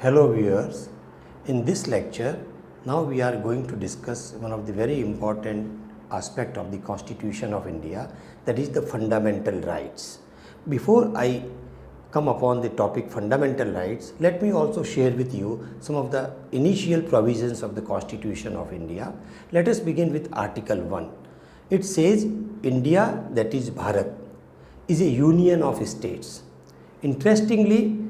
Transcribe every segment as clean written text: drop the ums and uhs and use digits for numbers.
Hello viewers, in this lecture now we are going to discuss one of the very important aspect of the Constitution of India, that is the fundamental rights. Before I come upon the topic fundamental rights, let me also share with you some of the initial provisions of the Constitution of India. Let us begin with Article 1. It says India, that is Bharat, is a union of states. Interestingly,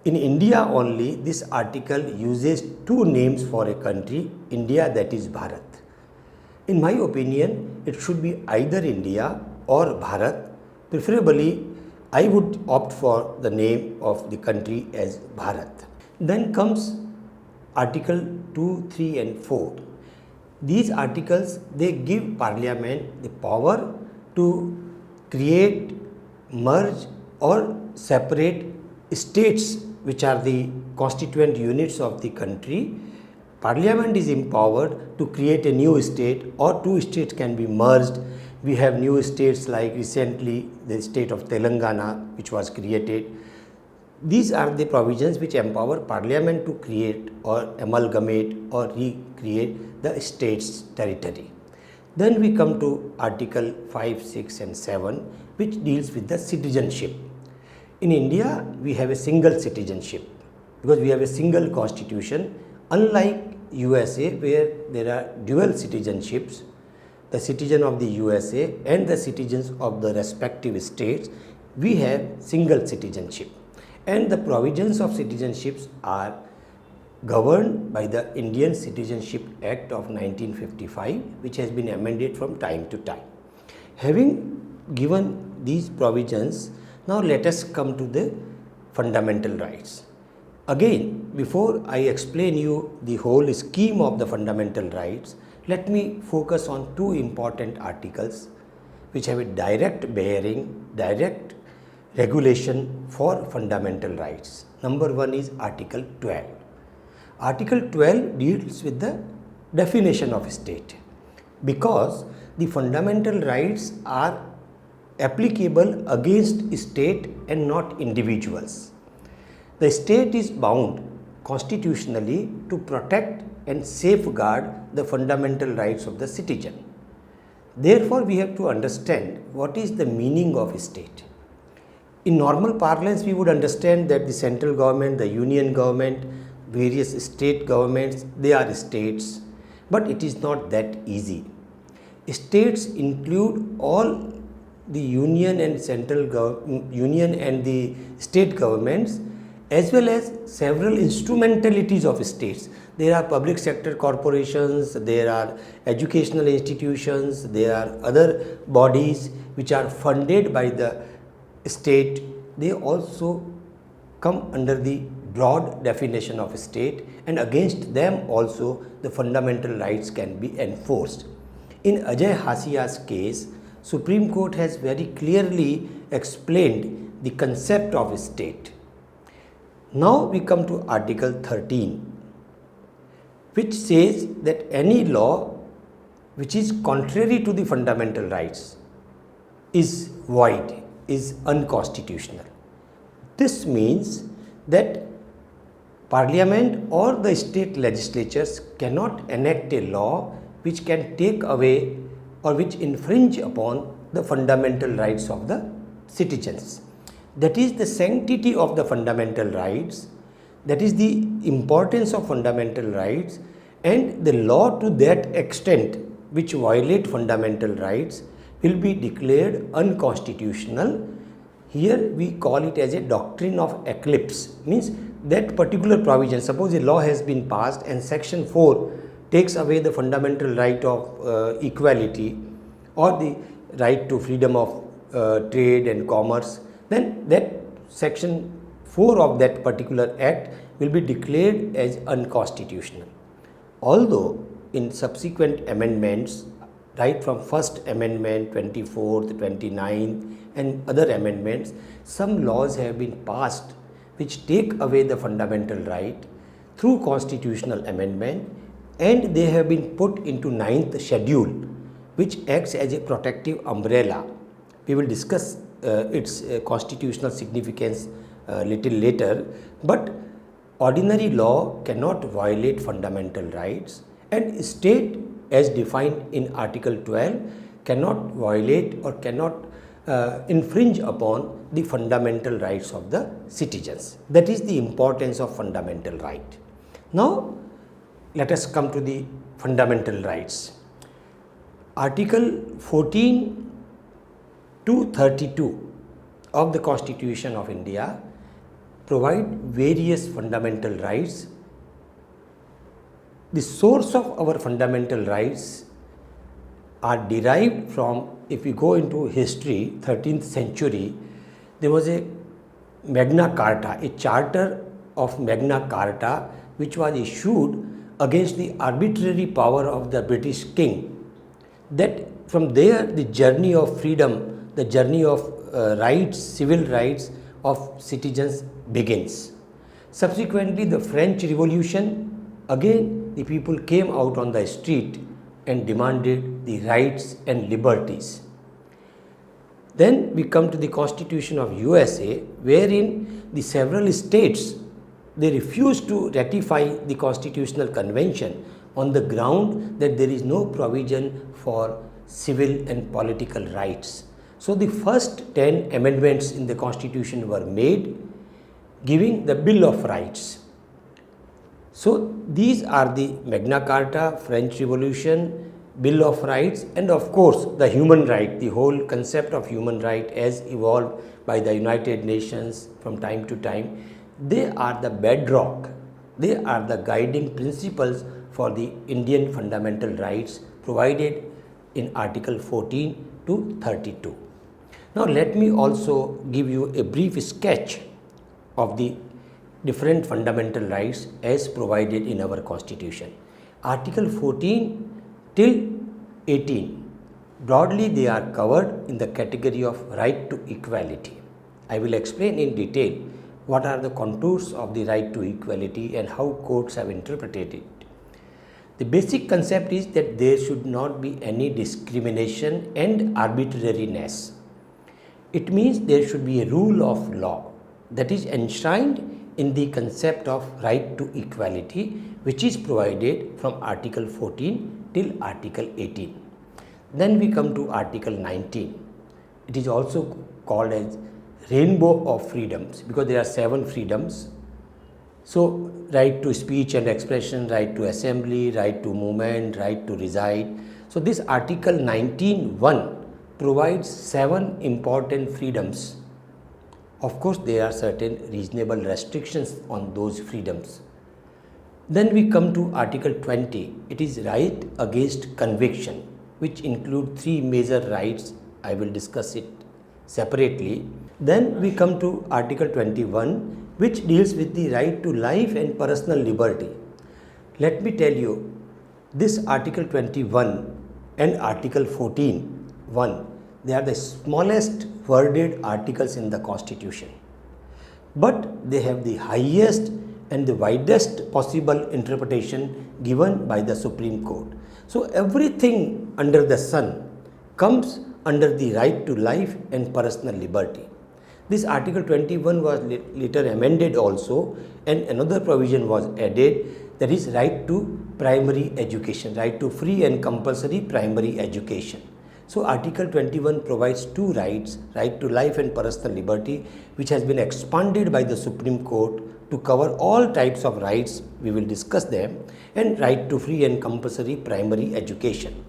in India only, this article uses two names for a country, India, that is Bharat. In my opinion, it should be either India or Bharat. Preferably, I would opt for the name of the country as Bharat. Then comes Article 2, 3 and 4. These articles, they give Parliament the power to create, merge or separate states which are the constituent units of the country. Parliament is empowered to create a new state, or two states can be merged. We have new states like recently the state of Telangana which was created. These are the provisions which empower Parliament to create or amalgamate or recreate the state's territory. Then we come to Article 5, 6 and 7 which deals with the citizenship. In India, we have a single citizenship because we have a single constitution, unlike USA where there are dual citizenships, the citizen of the USA and the citizens of the respective states. We have single citizenship, and the provisions of citizenships are governed by the Indian Citizenship Act of 1955, which has been amended from time to time. Having given these provisions, now let us come to the fundamental rights. Again, before I explain you the whole scheme of the fundamental rights, let me focus on two important articles which have a direct bearing, direct regulation for fundamental rights. Number one is Article 12. Article 12 deals with the definition of state, because the fundamental rights are applicable against state and not individuals. The state is bound constitutionally to protect and safeguard the fundamental rights of the citizen. Therefore, we have to understand what is the meaning of state. In normal parlance, we would understand that the central government, the union government, various state governments, they are states, but it is not that easy. States include all the union and union and the state governments, as well as several instrumentalities of states. There are public sector corporations, there are educational institutions, there are other bodies which are funded by the state. They also come under the broad definition of state, and against them also the fundamental rights can be enforced. In Ajay Hasia's case, Supreme Court has very clearly explained the concept of state. Now we come to Article 13, which says that any law which is contrary to the fundamental rights is void, is unconstitutional. This means that Parliament or the state legislatures cannot enact a law which can take away or which infringe upon the fundamental rights of the citizens. That is the sanctity of the fundamental rights, that is the importance of fundamental rights, and the law to that extent which violate fundamental rights will be declared unconstitutional. Here we call it as a doctrine of eclipse, means that particular provision, suppose a law has been passed and section 4 takes away the fundamental right of equality or the right to freedom of trade and commerce, then that section 4 of that particular act will be declared as unconstitutional. Although in subsequent amendments, right from first amendment, 24th, 29th and other amendments, some laws have been passed which take away the fundamental right through constitutional amendment, and they have been put into 9th schedule, which acts as a protective umbrella. We will discuss its constitutional significance little later, but ordinary law cannot violate fundamental rights, and state as defined in Article 12 cannot violate or cannot infringe upon the fundamental rights of the citizens. That is the importance of fundamental right. Now, let us come to the fundamental rights. Article 14 to 32 of the Constitution of India provide various fundamental rights. The source of our fundamental rights are derived from, if we go into history, 13th century, there was a Magna Carta, a charter of Magna Carta which was issued against the arbitrary power of the British king. That from there the journey of freedom, the journey of rights, civil rights of citizens begins. Subsequently, the French Revolution, again the people came out on the street and demanded the rights and liberties. Then we come to the Constitution of USA, wherein the several states, they refused to ratify the Constitutional Convention on the ground that there is no provision for civil and political rights. So the first 10 amendments in the Constitution were made, giving the Bill of Rights. So these are the Magna Carta, French Revolution, Bill of Rights, and of course the human right, the whole concept of human right as evolved by the United Nations from time to time. They are the bedrock, they are the guiding principles for the Indian fundamental rights provided in Article 14 to 32. Now let me also give you a brief sketch of the different fundamental rights as provided in our Constitution. Article 14 till 18, broadly they are covered in the category of right to equality. I will explain in detail what are the contours of the right to equality and how courts have interpreted it. The basic concept is that there should not be any discrimination and arbitrariness. It means there should be a rule of law that is enshrined in the concept of right to equality, which is provided from Article 14 till Article 18. Then we come to Article 19. It is also called as rainbow of freedoms because there are 7 freedoms. So, right to speech and expression, right to assembly, right to movement, right to reside. So, this Article 19(1) provides 7 important freedoms. Of course, there are certain reasonable restrictions on those freedoms. Then we come to Article 20. It is right against conviction, which include 3 major rights. I will discuss it separately. Then we come to Article 21, which deals with the right to life and personal liberty. Let me tell you, this Article 21 and Article 14(1), they are the smallest worded articles in the Constitution, but they have the highest and the widest possible interpretation given by the Supreme Court. So everything under the sun comes under the right to life and personal liberty. This Article 21 was later amended also, and another provision was added, that is right to primary education, right to free and compulsory primary education. So Article 21 provides 2 rights, right to life and personal liberty, which has been expanded by the Supreme Court to cover all types of rights, we will discuss them, and right to free and compulsory primary education.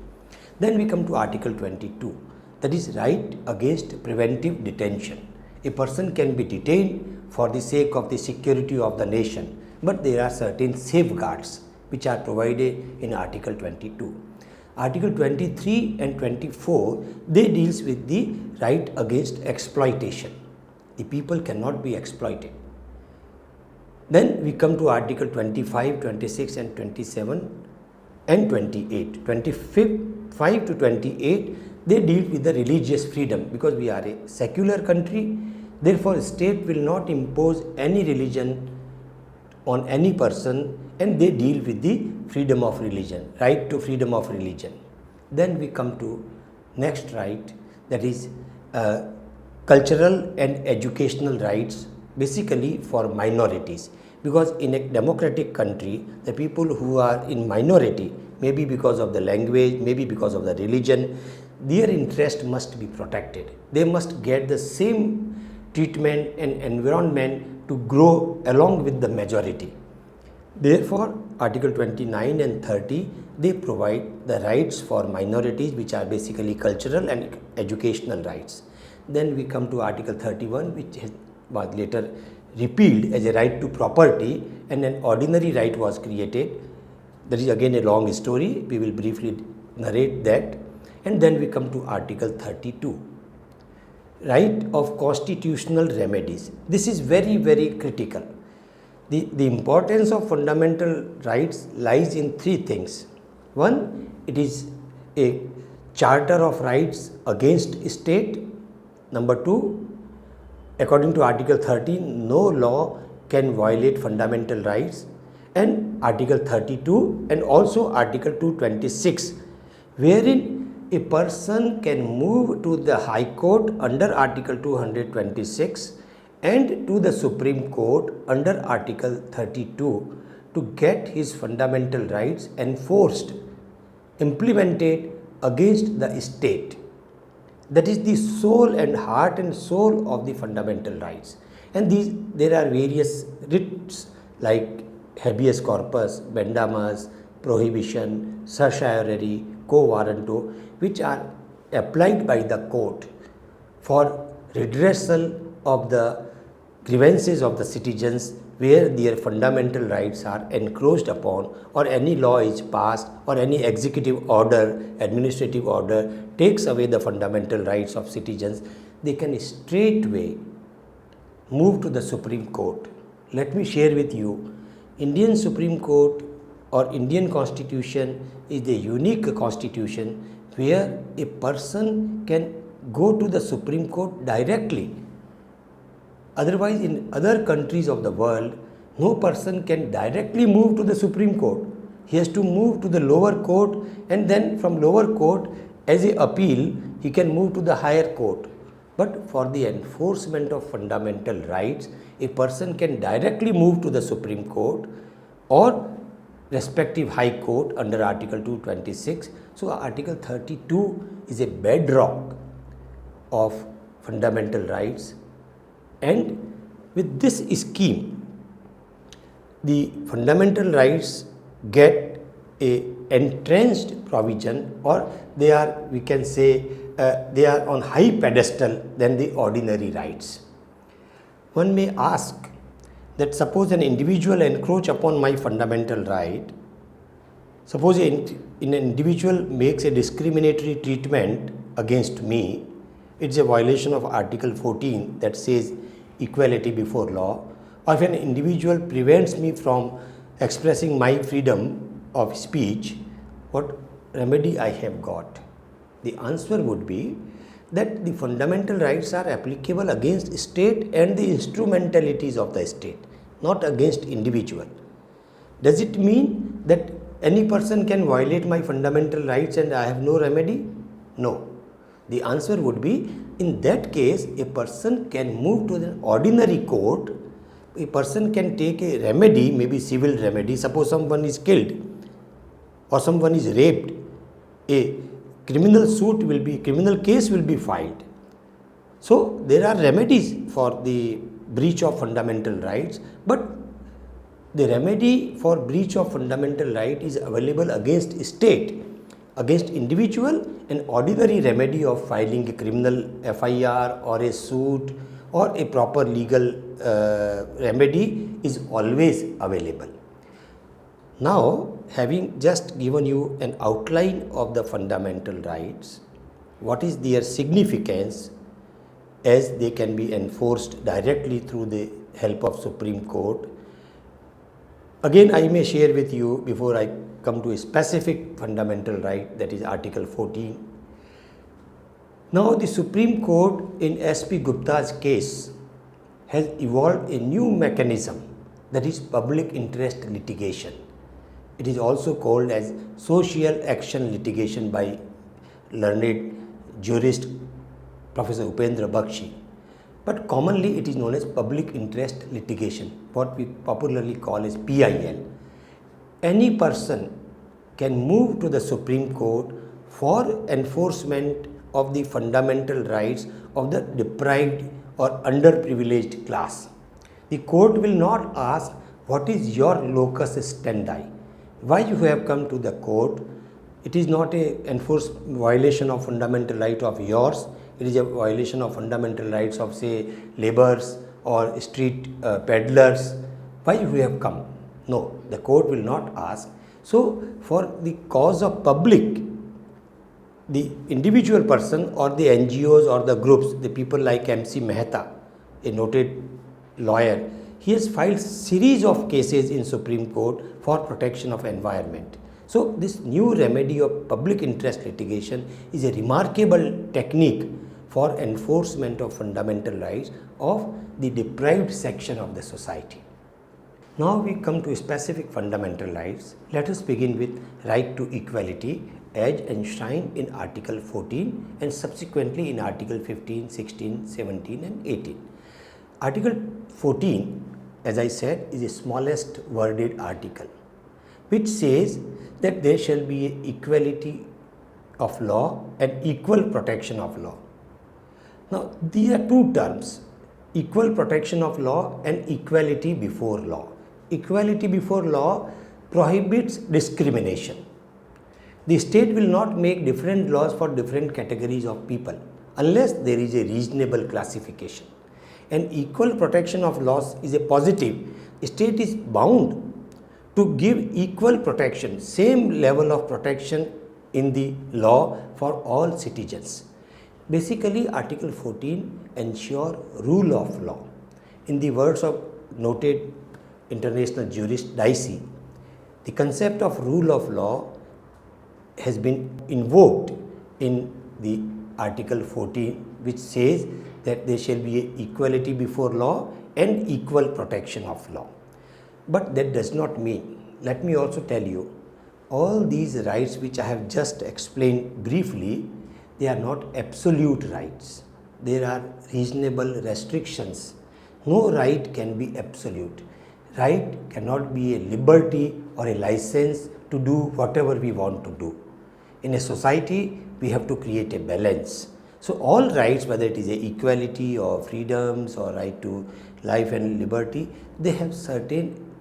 Then we come to Article 22, that is right against preventive detention. A person can be detained for the sake of the security of the nation, but there are certain safeguards which are provided in Article 22. Article 23 and 24, they deals with the right against exploitation. The people cannot be exploited. Then we come to Article 25, 26 and 27 and 28. 25 to 28, they deal with the religious freedom because we are a secular country. Therefore, state will not impose any religion on any person, and they deal with the freedom of religion, right to freedom of religion. Then we come to next right, that is cultural and educational rights, basically for minorities. because in a democratic country, the people who are in minority, maybe because of the language, maybe because of the religion, their interest must be protected. They must get the same treatment and environment to grow along with the majority. Therefore, Article 29 and 30, they provide the rights for minorities, which are basically cultural and educational rights. Then we come to Article 31, which was later repealed as a right to property, and an ordinary right was created. That is again a long story. We will briefly narrate that. And then we come to Article 32, right of constitutional remedies. This is very, very critical. The importance of fundamental rights lies in three things. One, it is a charter of rights against state. Number two, according to Article 30, no law can violate fundamental rights. And Article 32 and also Article 226, wherein a person can move to the High Court under Article 226 and to the Supreme Court under Article 32 to get his fundamental rights enforced, implemented against the state. That is the soul and heart and soul of the fundamental rights. And there are various writs like habeas corpus, mandamus, prohibition, certiorari, quo warranto, which are applied by the court for redressal of the grievances of the citizens where their fundamental rights are encroached upon, or any law is passed, or any executive order, administrative order takes away the fundamental rights of citizens. They can straightway move to the Supreme Court. Let me share with you, Indian Supreme Court or Indian Constitution is a unique constitution where a person can go to the Supreme Court directly. Otherwise, in other countries of the world, no person can directly move to the Supreme Court. He has to move to the lower court, and then from lower court, as an appeal, he can move to the higher court. But for the enforcement of fundamental rights, a person can directly move to the Supreme Court or respective High Court under Article 226. So, Article 32 is a bedrock of fundamental rights, and with this scheme, the fundamental rights get a entrenched provision, or they are, we can say, they are on high pedestal than the ordinary rights. One may ask that suppose an individual encroach upon my fundamental right, suppose an individual makes a discriminatory treatment against me, it's a violation of Article 14 that says equality before law, or if an individual prevents me from expressing my freedom of speech, what remedy I have got? The answer would be that the fundamental rights are applicable against state and the instrumentalities of the state, not against individual. Does it mean that any person can violate my fundamental rights and I have no remedy? No. The answer would be, in that case, a person can move to the ordinary court. A person can take a remedy, maybe civil remedy. Suppose someone is killed or someone is raped, a criminal case will be filed. So there are remedies for the breach of fundamental rights, but the remedy for breach of fundamental right is available against state. Against individual, an ordinary remedy of filing a criminal FIR or a suit or a proper legal remedy is always available. Now, having just given you an outline of the fundamental rights, what is their significance as they can be enforced directly through the help of Supreme Court? Again, I may share with you before I come to a specific fundamental right, that is Article 14. Now, the Supreme Court in S.P. Gupta's case has evolved a new mechanism, that is public interest litigation. It is also called as social action litigation by learned jurist Professor Upendra Bakshi. but commonly it is known as public interest litigation, what we popularly call as PIL. Any person can move to the Supreme Court for enforcement of the fundamental rights of the deprived or underprivileged class. The court will not ask what is your locus standi, why you have come to the court. It is not a enforced violation of fundamental right of yours. It is a violation of fundamental rights of, say, laborers or street peddlers. Why you have come? No, the court will not ask. So, for the cause of public, the individual person or the NGOs or the groups, the people like MC Mehta, a noted lawyer, he has filed series of cases in Supreme Court for protection of environment. So, this new remedy of public interest litigation is a remarkable technique for enforcement of fundamental rights of the deprived section of the society. Now we come to specific fundamental rights. Let us begin with right to equality as enshrined in Article 14 and subsequently in Article 15, 16, 17 and 18. Article 14, as I said, is the smallest worded article, which says that there shall be equality of law and equal protection of law. Now, these are two terms, equal protection of law and equality before law. Equality before law prohibits discrimination. The state will not make different laws for different categories of people unless there is a reasonable classification. And equal protection of laws is a positive. The state is bound to give equal protection, same level of protection in the law for all citizens. Basically, Article 14 ensure rule of law. In the words of noted international jurist Dicey, the concept of rule of law has been invoked in the Article 14, which says that there shall be equality before law and equal protection of law. But that does not mean, let me also tell you, all these rights which I have just explained briefly, they are not absolute rights. There are reasonable restrictions. No right can be absolute. Right cannot be a liberty or a license to do whatever we want to do. In a society, we have to create a balance. So all rights, whether it is a equality or freedoms or right to life and liberty, they have certain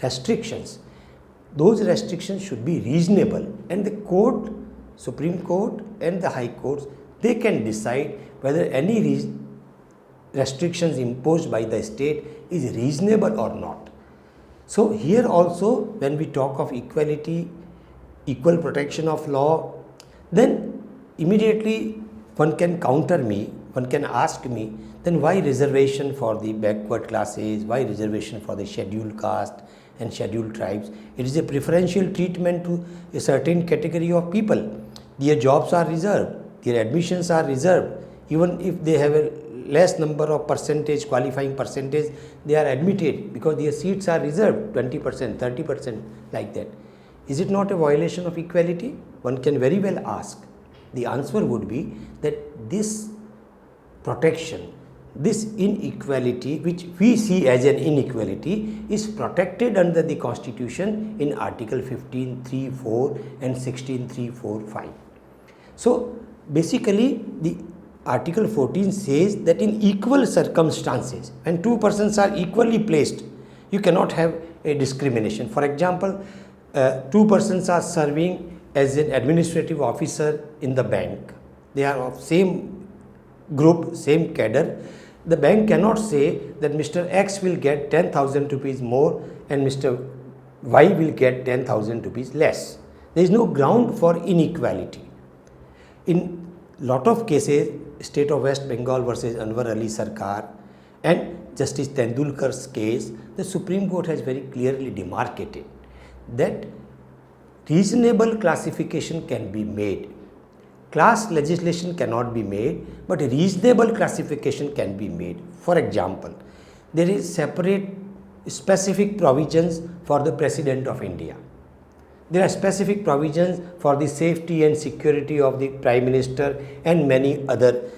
restrictions. Those restrictions should be reasonable, and the court, Supreme Court and the High Courts, they can decide whether any restrictions imposed by the state is reasonable or not. So here also, when we talk of equality, equal protection of law, then immediately one can counter me, one can ask me, then why reservation for the backward classes, why reservation for the scheduled caste and scheduled tribes? It is a preferential treatment to a certain category of people. Their jobs are reserved, their admissions are reserved. Even if they have a less number of percentage, qualifying percentage, they are admitted because their seats are reserved, 20%, 30%, like that. Is it not a violation of equality? One can very well ask. The answer would be that this protection, this inequality, which we see as an inequality, is protected under the Constitution in Article 15(3)(4) and 16(3)(4)(5). So basically, the Article 14 says that in equal circumstances, when two persons are equally placed, you cannot have a discrimination. For example, two persons are serving as an administrative officer in the bank. They are of same group, same cadre. The bank cannot say that Mr. X will get 10,000 rupees more and Mr. Y will get 10,000 rupees less. There is no ground for inequality. In lot of cases, State of West Bengal versus Anwar Ali Sarkar and Justice Tendulkar's case, the Supreme Court has very clearly demarcated that reasonable classification can be made. Class legislation cannot be made, but reasonable classification can be made. For example, there is separate specific provisions for the President of India. There are specific provisions for the safety and security of the Prime Minister and many other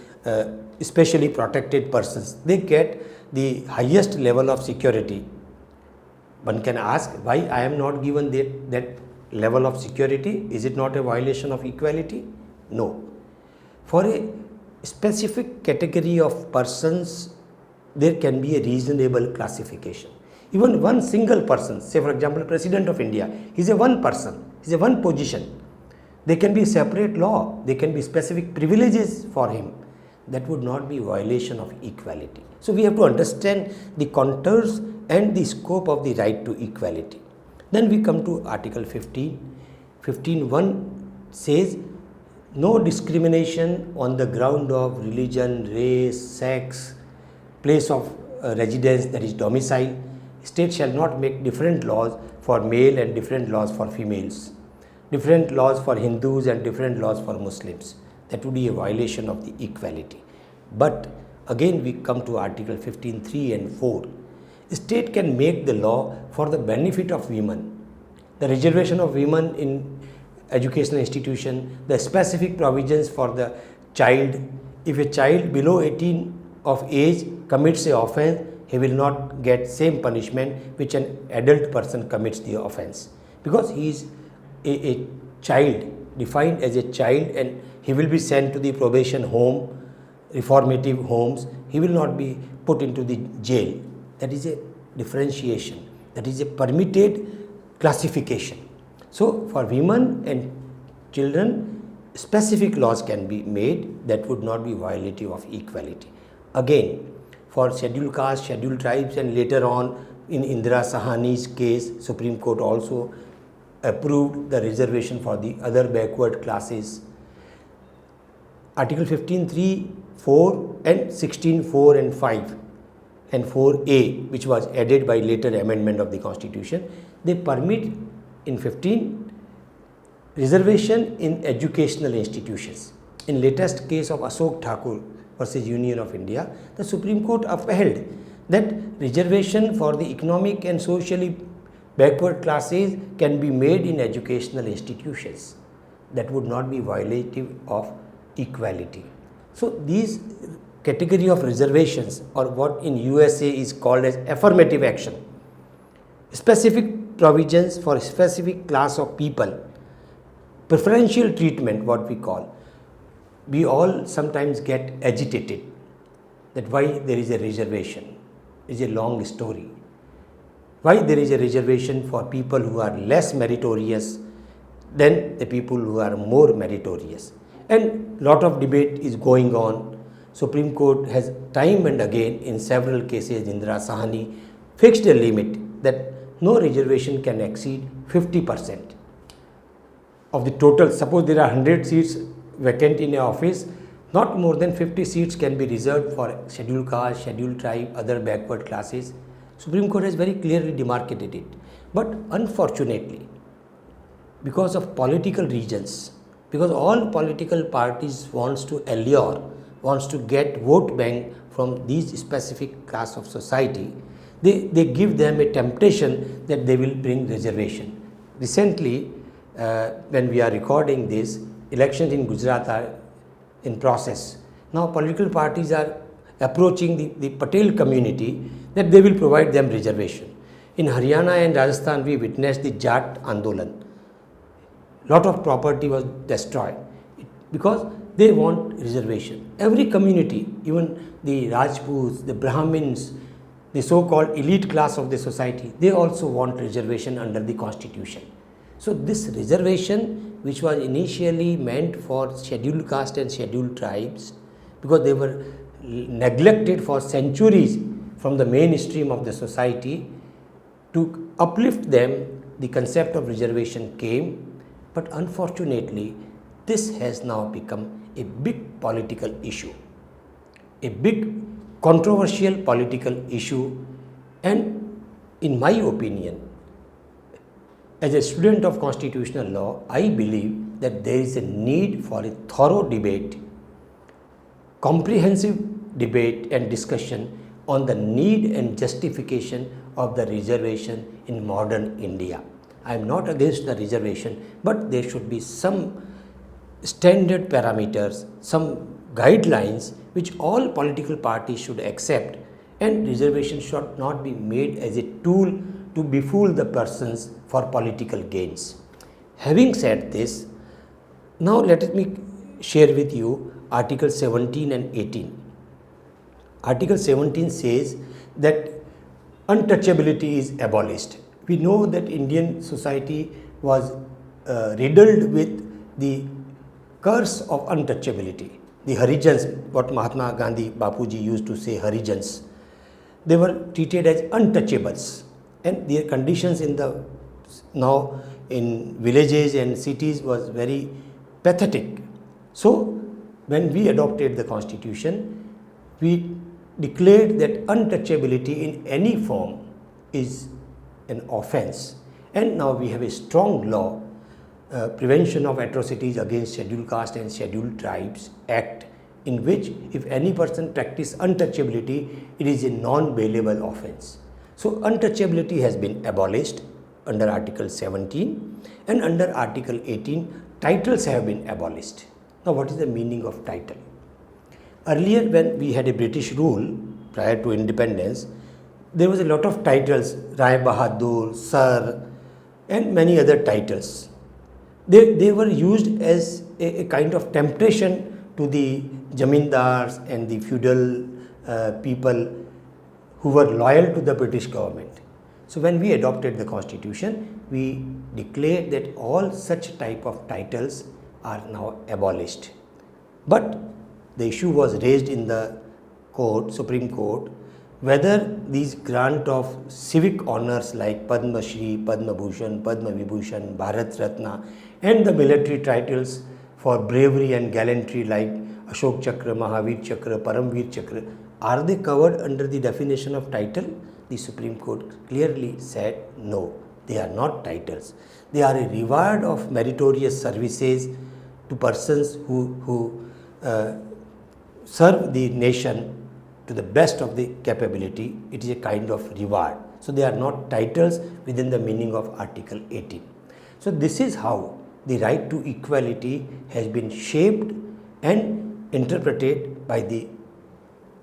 specially protected persons, they get the highest level of security. One can ask, why I am not given that level of security? Is it not a violation of equality? No. For a specific category of persons, there can be a reasonable classification. Even one single person, say for example President of India, he is a one person, he is a one position. There can be a separate law, there can be specific privileges for him. That would not be violation of equality. So we have to understand the contours and the scope of the right to equality. Then we come to Article 15. 15.1 says no discrimination on the ground of religion, race, sex, place of residence, that is domicile. State shall not make different laws for male and different laws for females, different laws for Hindus and different laws for Muslims. That would be a violation of the equality. But again we come to Article 15.3 and 4. State can make the law for the benefit of women. The reservation of women in educational institution, the specific provisions for the child. If a child below 18 of age commits a offence, he will not get same punishment which an adult person commits the offence, because he is a child, defined as a child, and he will be sent to the probation home, reformative homes. He will not be put into the jail. That is a differentiation, that is a permitted classification. So for women and children, specific laws can be made that would not be violative of equality. Again, for scheduled castes, scheduled tribes, and later on in Indira Sahani's case, Supreme Court also approved the reservation for the other backward classes. Article 15.3, 4 and 16.4 and 5 and 4A, which was added by later amendment of the Constitution, they permit in 15 reservation in educational institutions. In latest case of Ashok Thakur versus Union of India, the Supreme Court upheld that reservation for the economic and socially backward classes can be made in educational institutions. That would not be violative of equality. So these category of reservations, or what in USA is called as affirmative action, specific provisions for a specific class of people, preferential treatment, what we call. We all sometimes get agitated that why there is a reservation. It is a long story. Why there is a reservation for people who are less meritorious than the people who are more meritorious. And lot of debate is going on. Supreme Court has time and again in several cases, Indira Sahani fixed a limit that no reservation can exceed 50% of the total. Suppose there are 100 seats vacant in an office, not more than 50 seats can be reserved for scheduled caste, scheduled tribe, other backward classes. Supreme Court has very clearly demarcated it. But unfortunately, because of political reasons, because all political parties wants to allure, wants to get vote bank from these specific class of society, they give them a temptation that they will bring reservation. Recently, when we are recording this, elections in Gujarat are in process. Now political parties are approaching the Patel community that they will provide them reservation. In Haryana and Rajasthan, we witnessed the Jat Andolan. Lot of property was destroyed because they want reservation. Every community, even the Rajputs, the Brahmins, the so-called elite class of the society, they also want reservation under the Constitution. So this reservation, which was initially meant for scheduled caste and scheduled tribes, because they were neglected for centuries from the mainstream of the society, to uplift them, the concept of reservation came. But unfortunately, this has now become a big political issue, a big controversial political issue. And in my opinion, as a student of constitutional law, I believe that there is a need for a thorough debate, comprehensive debate and discussion on the need and justification of the reservation in modern India. I am not against the reservation, but there should be some standard parameters, some guidelines which all political parties should accept, and reservation should not be made as a tool to befool the persons for political gains. Having said this, now let me share with you Article 17 and 18. Article 17 says that untouchability is abolished. We know that Indian society was riddled with the curse of untouchability. The Harijans, what Mahatma Gandhi Bapuji used to say, Harijans, they were treated as untouchables, and their conditions now in villages and cities was very pathetic. So when we adopted the constitution, we declared that untouchability in any form is an offense, and now we have a strong law, Prevention of Atrocities Against Scheduled Caste and Scheduled Tribes Act, in which if any person practice untouchability, it is a non-bailable offense. So untouchability has been abolished under Article 17, and under Article 18, titles have been abolished. Now what is the meaning of title? Earlier, when we had a British rule prior to independence, there was a lot of titles, Rai Bahadur, Sir, and many other titles. They were used as a kind of temptation to the jamindars and the feudal people who were loyal to the British government. So when we adopted the constitution, we declared that all such type of titles are now abolished. But the issue was raised in the court, Supreme Court, whether these grant of civic honors like Padma Shri, Padma Bhushan, Padma Vibhushan, Bharat Ratna, and the military titles for bravery and gallantry like Ashok Chakra, Mahavir Chakra, Paramvir Chakra, are they covered under the definition of title? The Supreme Court clearly said no, they are not titles. They are a reward of meritorious services to persons who serve the nation to the best of the capability. It is a kind of reward. So they are not titles within the meaning of Article 18. So this is how the right to equality has been shaped and interpreted by the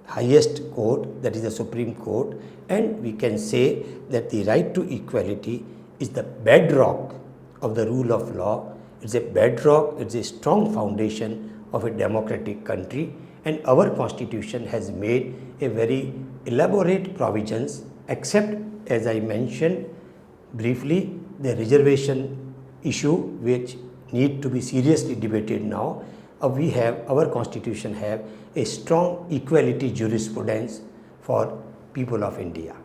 highest court, that is the Supreme Court, and we can say that the right to equality is the bedrock of the rule of law. It's a bedrock, it's a strong foundation of a democratic country, and our constitution has made a very elaborate provisions, except, as I mentioned briefly, the reservation issue which need to be seriously debated now. Our constitution have a strong equality jurisprudence for people of India.